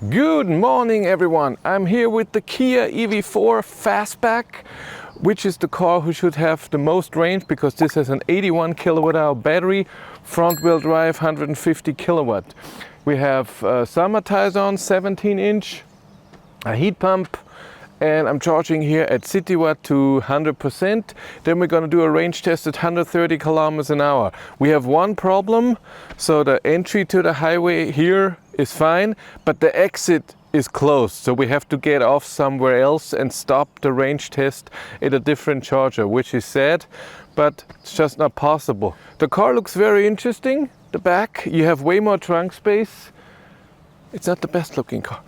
Good morning everyone, I'm here with the Kia EV4 Fastback, which is the car who should have the most range because this has an 81 kWh battery, front wheel drive, 150 kilowatt. We have summer tires on, 17-inch, a heat pump, and I'm charging here at city watt to 100%. Then we're going to do a range test at 130 kilometers an hour. We have one problem, so the entry to the highway here is fine, but the exit is closed, so we have to get off somewhere else and stop the range test at a different charger, which is sad, but it's just not possible. The car looks very interesting. The back, you have way more trunk space. It's not the best looking car.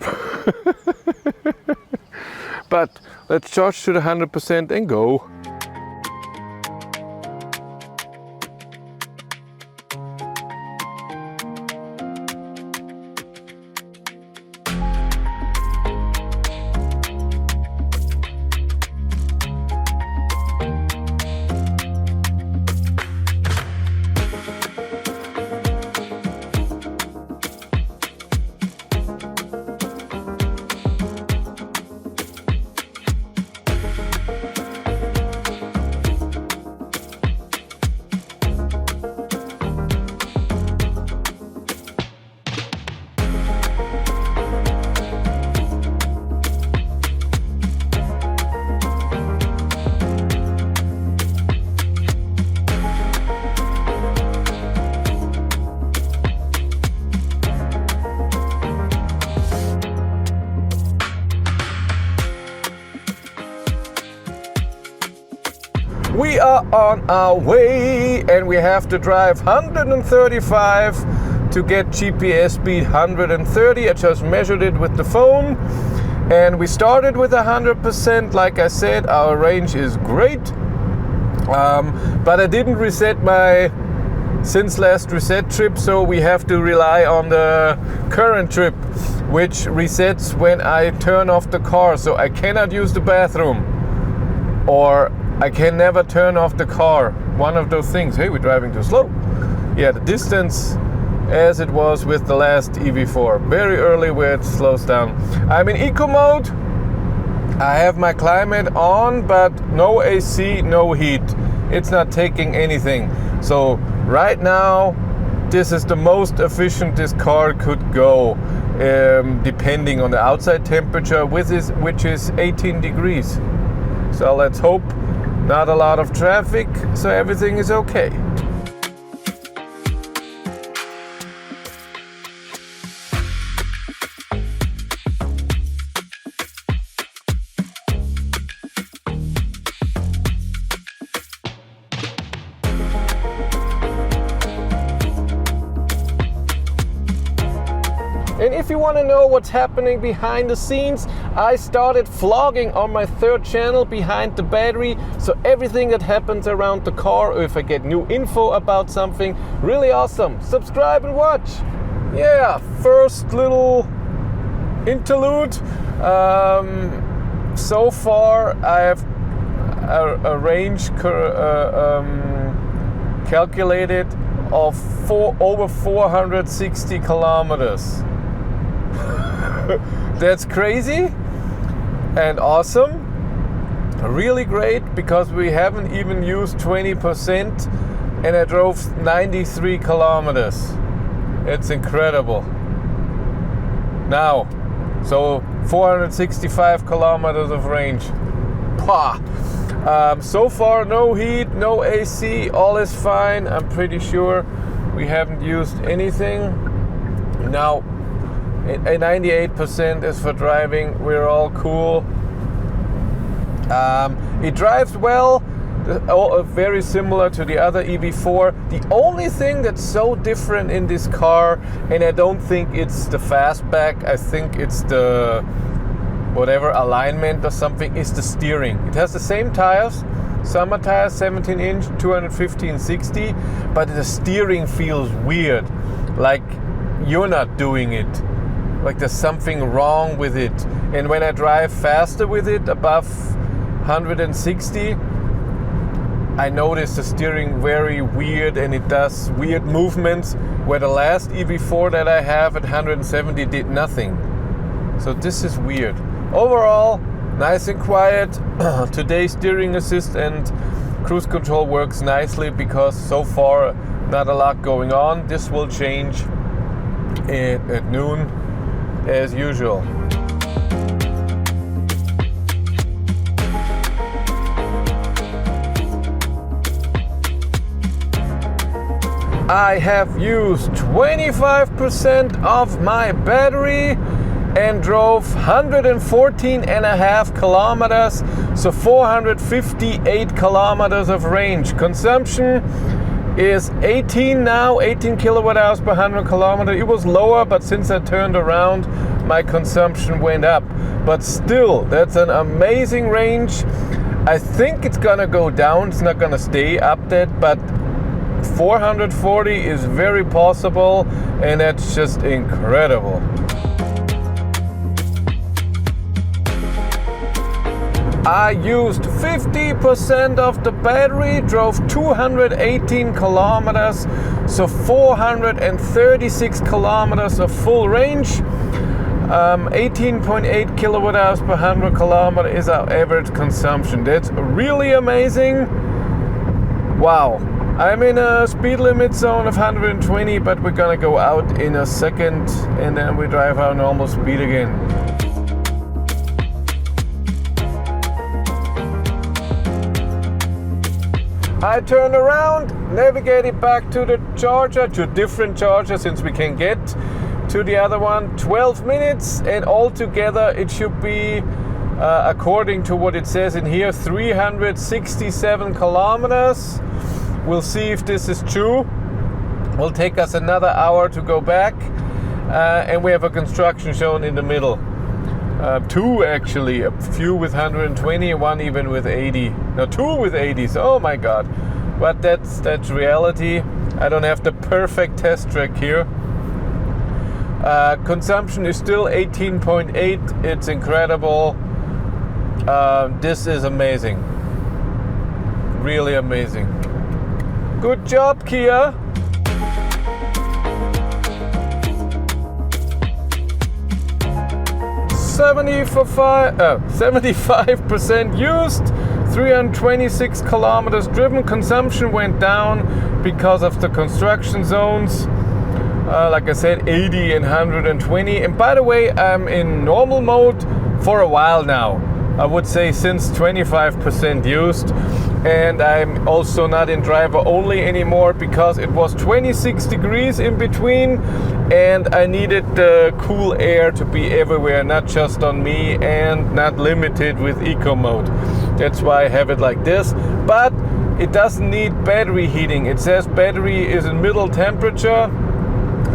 But let's charge to the 100% and go. We are on our way and we have to drive 135 to get GPS speed 130. I just measured it with the phone and we started with 100%. Like I said, our range is great, but I didn't reset my since last reset trip, so we have to rely on the current trip, which resets when I turn off the car, so I cannot use the bathroom or I can never turn off the car. One of those things. Hey, we're driving too slow. Yeah, the distance as it was with the last EV4. Very early where it slows down. I'm in eco mode. I have my climate on, but no AC, no heat. It's not taking anything. So right now, this is the most efficient this car could go, depending on the outside temperature, which is 18 degrees. So let's hope not a lot of traffic, so everything is okay. And if you want to know what's happening behind the scenes, I started vlogging on my third channel, Behind the Battery. So everything that happens around the car, or if I get new info about something, really awesome. Subscribe and watch. Yeah, first little interlude. So far I have a range calculated of over 460 kilometers. That's crazy and awesome, really great, because we haven't even used 20% and I drove 93 kilometers. It's incredible. Now, so 465 kilometers of range. Pah. So far no heat, no AC, all is fine. I'm pretty sure we haven't used anything. Now, 98% is for driving. We're all cool. It drives well, very similar to the other EV4. The only thing that's so different in this car, and I don't think it's the Fastback, I think it's the whatever alignment or something, is the steering. It has the same tires, summer tires, 17-inch, 215/60, but the steering feels weird, like you're not doing it. Like there's something wrong with it. And when I drive faster with it, above 160, I notice the steering very weird and it does weird movements, where the last EV4 that I have at 170 did nothing. So this is weird. Overall, nice and quiet. Today's steering assist and cruise control works nicely because so far not a lot going on. This will change at noon as usual. I have used 25% of my battery and drove 114.5 kilometers, so 458 kilometers of range. Consumption is 18 now, 18 kilowatt hours per 100 kilometers. It was lower, but since I turned around, my consumption went up. But still, that's an amazing range. I think it's gonna go down, it's not gonna stay up that, but 440 is very possible, and that's just incredible. I used 50% of the battery, drove 218 kilometers, so 436 kilometers of full range. 18.8 kilowatt hours per 100 kilometers is our average consumption. That's really amazing. Wow. I'm in a speed limit zone of 120, but we're gonna go out in a second and then we drive our normal speed again. I turned around, navigated back to the charger, to a different charger since we can get to the other one. 12 minutes, and altogether it should be, according to what it says in here, 367 kilometers. We'll see if this is true. Will take us another hour to go back, and we have a construction shown in the middle. Two actually, a few with 120, one even with 80. No, two with 80s. Oh my God! But that's reality. I don't have the perfect test track here. Consumption is still 18.8. It's incredible. This is amazing. Really amazing. Good job, Kia. 75% used, 326 kilometers driven. Consumption went down because of the construction zones. Like I said, 80 and 120. And by the way, I'm in normal mode for a while now. I would say since 25% used. And I'm also not in driver only anymore because it was 26 degrees in between and I needed the cool air to be everywhere, not just on me, and not limited with eco mode. That's why I have it like this. But it doesn't need battery heating. It says battery is in middle temperature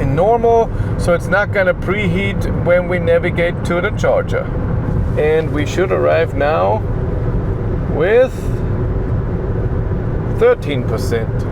in normal, so it's not gonna preheat when we navigate to the charger. And we should arrive now with 13%.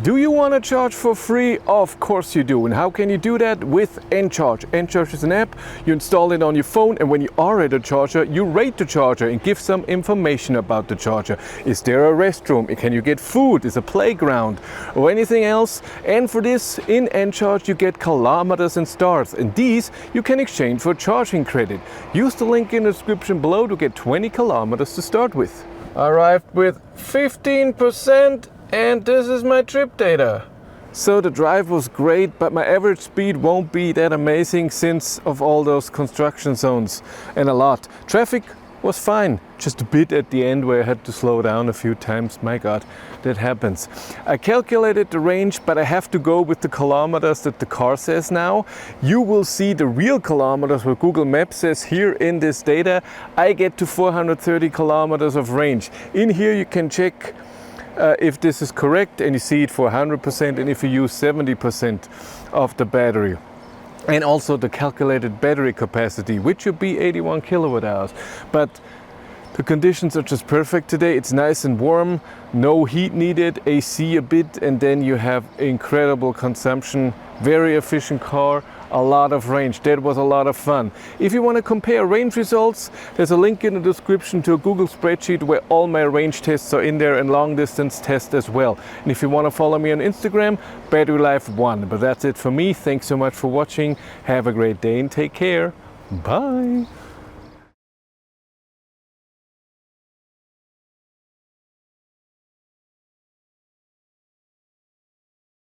Do you want to charge for free? Of course you do. And how can you do that? With Andcharge. Andcharge is an app. You install it on your phone, and when you are at a charger, you rate the charger and give some information about the charger. Is there a restroom? Can you get food? Is a playground? Or anything else? And for this, in Andcharge, you get kilometers and stars. And these you can exchange for charging credit. Use the link in the description below to get 20 kilometers to start with. Arrived with 15%. And this is my trip data. So the drive was great, but my average speed won't be that amazing since of all those construction zones and a lot. Traffic was fine, just a bit at the end where I had to slow down a few times. My God, that happens. I calculated the range, but I have to go with the kilometers that the car says now. You will see the real kilometers what Google Maps says here in this data. I get to 430 kilometers of range. In here you can check if this is correct, and you see it for 100%, and if you use 70% of the battery. And also the calculated battery capacity, which would be 81 kilowatt hours. But the conditions are just perfect today. It's nice and warm, no heat needed, AC a bit, and then you have incredible consumption. Very efficient car. a lot of range. That was a lot of fun. If you want to compare range results, there's a link in the description to a Google spreadsheet where all my range tests are in there and long distance tests as well. And if you want to follow me on Instagram, BatteryLife1. But that's it for me. Thanks so much for watching. Have a great day and take care. Bye.